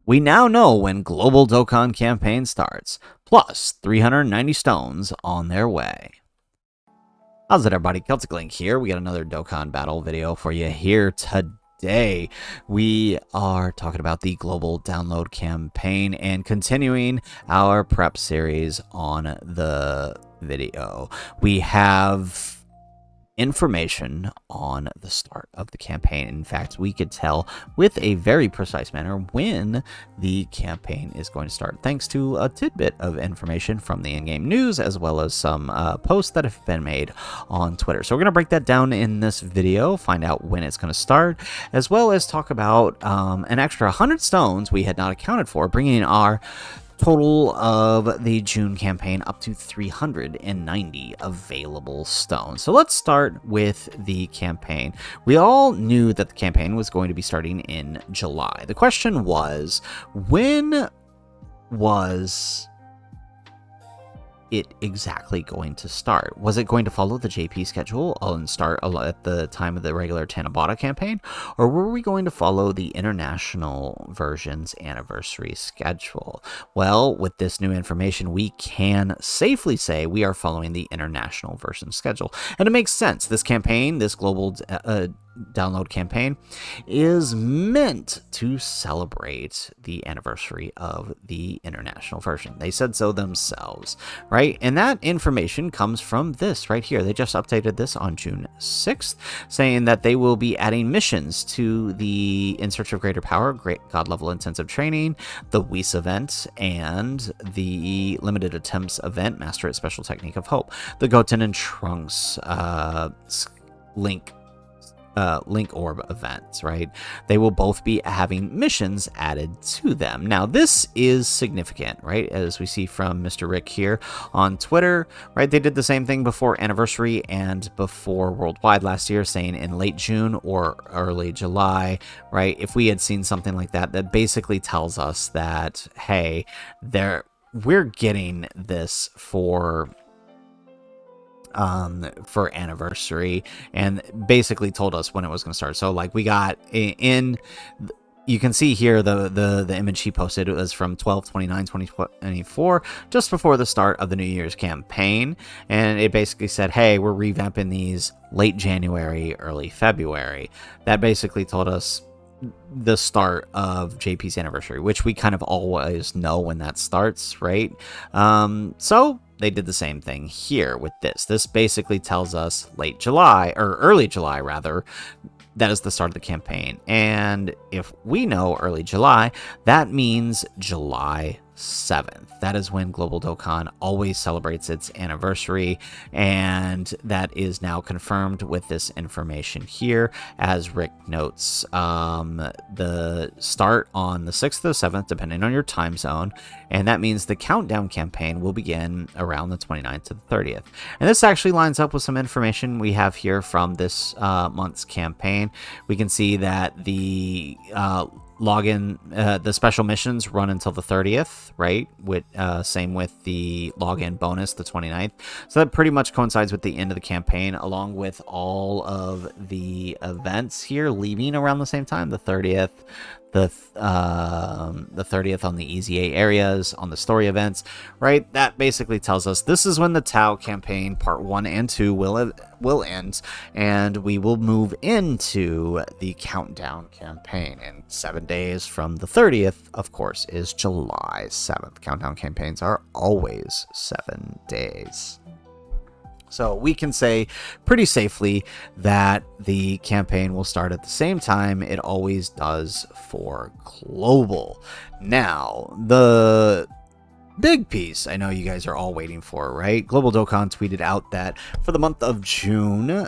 We now know when Global Dokkan Campaign starts, plus 390 stones on their way. How's it, everybody? Celtic Link here. We got another Dokkan battle video for you here today. We are talking about the Global Download Campaign and continuing our prep series on the video. We have information on the start of the campaign. In fact, we could tell with a very precise manner when the campaign is going to start, thanks to a tidbit of information from the in-game news, as well as some posts that have been made on Twitter. So we're going to break that down in this video, find out when it's going to start, as well as talk about an extra 100 stones we had not accounted for, bringing our total of the June campaign up to 390 available stones. So let's start with the campaign. We all knew that the campaign was going to be starting in July. The question was, when was it exactly going to start? Was it going to follow the JP schedule and start at the time of the regular Tanabata campaign, or were we going to follow the international version's anniversary schedule? Well, with this new information, we can safely say we are following the international version schedule, and it makes sense. This campaign, this global download campaign, is meant to celebrate the anniversary of the international version. They said so themselves, right? And that information comes from this right here. They just updated this on June 6th, saying that they will be adding missions to the In Search of Greater Power, Great God Level Intensive Training, the Whis event, and the Limited Attempts event, Master It Special Technique of Hope, the Goten and Trunks Link Orb events, right? They will both be having missions added to them. Now, this is significant, right? As we see from Mr. Rick here on Twitter, right? They did the same thing before Anniversary and before Worldwide last year, saying in late June or early July, right? If we had seen something like that, that basically tells us that, hey, we're getting this for anniversary, and basically told us when it was going to start. So like we got in, you can see here the image he posted. It was from 12/29/2024, just before the start of the New Year's campaign, and it basically said, hey, we're revamping these late January, early February. That basically told us the start of JP's anniversary, which we kind of always know when that starts, right? So they did the same thing here with this. This basically tells us late July, or early July rather, that is the start of the campaign. And if we know early July, that means July 7th. That is when Global Dokkan always celebrates its anniversary, and that is now confirmed with this information here. As Rick notes, the start on the 6th or 7th, depending on your time zone, and that means the countdown campaign will begin around the 29th to the 30th. And this actually lines up with some information we have here from this month's campaign. We can see that the login, the special missions run until the 30th, right? With same with the login bonus, the 29th. So that pretty much coincides with the end of the campaign, along with all of the events here leaving around the same time, the 30th, the 30th on the Easy A areas, on the story events, right? That basically tells us this is when the Tau campaign part 1 and 2 will end, and we will move into the countdown campaign. And 7 days from the 30th, of course, is July 7th. Countdown campaigns are always 7 days. So we can say pretty safely that the campaign will start at the same time it always does for Global. Now, the big piece I know you guys are all waiting for, right? Global Dokkan tweeted out that for the month of June,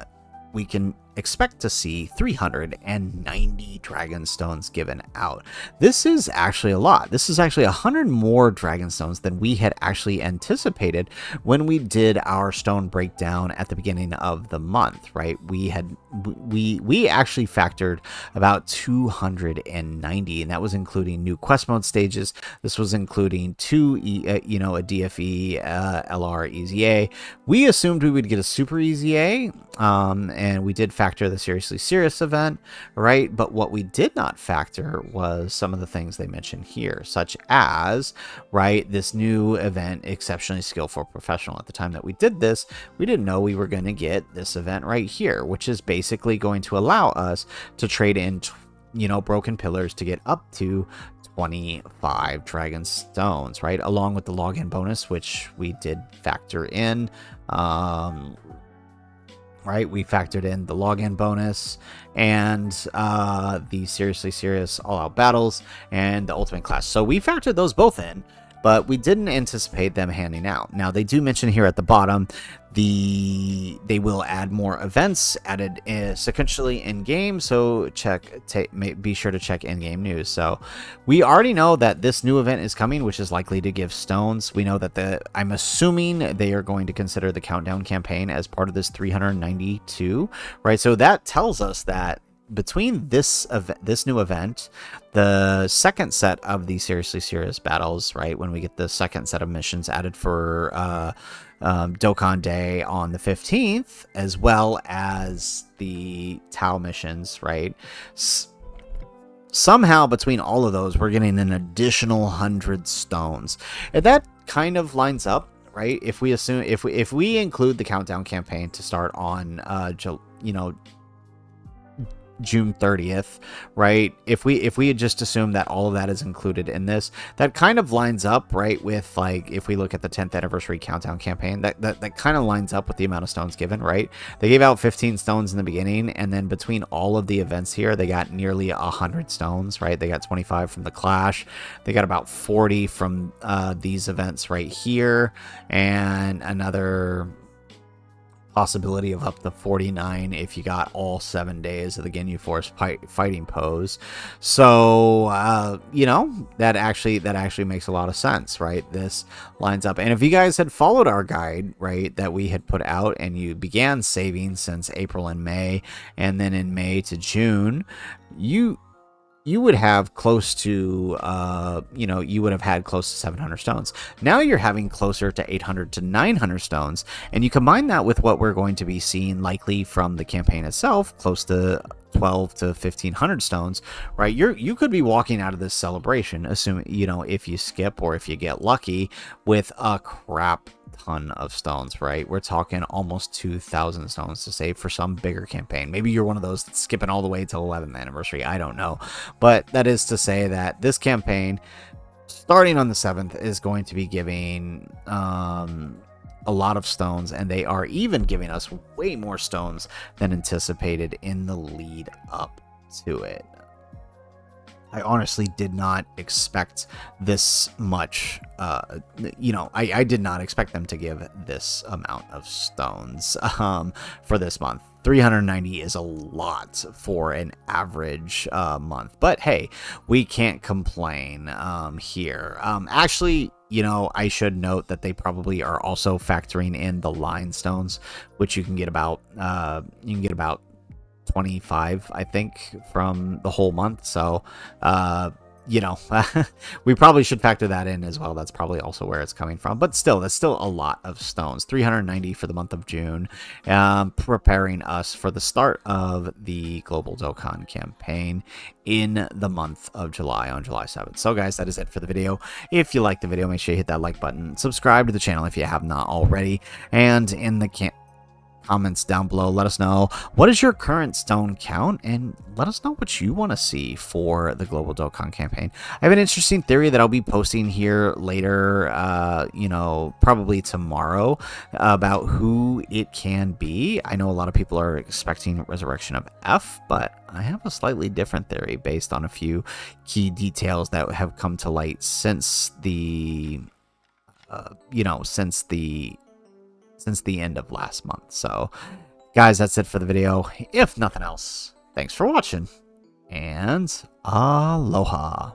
we can expect to see 390 Dragon Stones given out. This is actually a lot. This is actually 100 more Dragon Stones than we had actually anticipated when we did our stone breakdown at the beginning of the month, right? We had we actually factored about 290, and that was including new quest mode stages. This was including a DFE, LR, EZA. We assumed we would get a super EZA, and we did factor the Seriously Serious event, right? But what we did not factor was some of the things they mentioned here, such as, right, this new event, Exceptionally Skillful Professional. At the time that we did this, we didn't know we were going to get this event right here, which is basically going to allow us to trade in, broken pillars to get up to 25 dragon stones, right? Along with the login bonus, which we did factor in. Right, we factored in the login bonus and the Seriously Serious all-out battles and the ultimate class. So we factored those both in, but we didn't anticipate them handing out. Now, they do mention here at the bottom they will add more events added sequentially in game, so be sure to check in-game news. So we already know that this new event is coming, which is likely to give stones. We know that I'm assuming they are going to consider the countdown campaign as part of this 392, right? So that tells us that between this new event, the second set of the Seriously Serious battles, right, when we get the second set of missions added for Dokkan Day on the 15th, as well as the Tau missions, right, somehow between all of those, we're getting an additional 100 stones. And that kind of lines up, right? If we assume, if we include the countdown campaign to start on June 30th, right? If we had just assumed that all of that is included in this, that kind of lines up, right, with, like, if we look at the 10th anniversary countdown campaign, that kind of lines up with the amount of stones given, right? They gave out 15 stones in the beginning, and then between all of the events here, they got nearly 100 stones, right? They got 25 from the Clash, they got about 40 from these events right here, and another possibility of up to 49 if you got all 7 days of the Ginyu Force fighting pose. So that actually makes a lot of sense, right? This lines up. And if you guys had followed our guide, right, that we had put out, and you began saving since April and May, and then in May to June, you would have close to, you would have had close to 700 stones. Now you're having closer to 800 to 900 stones. And you combine that with what we're going to be seeing likely from the campaign itself, close to 12 to 1500 stones, right? You could be walking out of this celebration, assuming, if you skip or if you get lucky, with a crap ton of stones, right? We're talking almost 2,000 stones to save for some bigger campaign. Maybe you're one of those that's skipping all the way till 11th anniversary. I don't know. But that is to say that this campaign, starting on the 7th, is going to be giving a lot of stones, and they are even giving us way more stones than anticipated in the lead up to it. I honestly did not expect this much. I did not expect them to give this amount of stones for this month. 390 is a lot for an average month, but hey, we can't complain here. Actually, I should note that they probably are also factoring in the line stones, which you can get about 25, I think, from the whole month. So we probably should factor that in as well. That's probably also where it's coming from, but still, that's still a lot of stones. 390 for the month of June, preparing us for the start of the Global Dokkan campaign in the month of July, on July 7th. So guys, that is it for the video. If you liked the video, make sure you hit that like button, subscribe to the channel if you have not already, and in the comments down below, let us know what is your current stone count, and let us know what you want to see for the Global Dokkan campaign. I have an interesting theory that I'll be posting here later, probably tomorrow, about who it can be. I know a lot of people are expecting Resurrection of F, but I have a slightly different theory based on a few key details that have come to light since the since the end of last month. So guys, that's it for the video. If nothing else, thanks for watching, and aloha.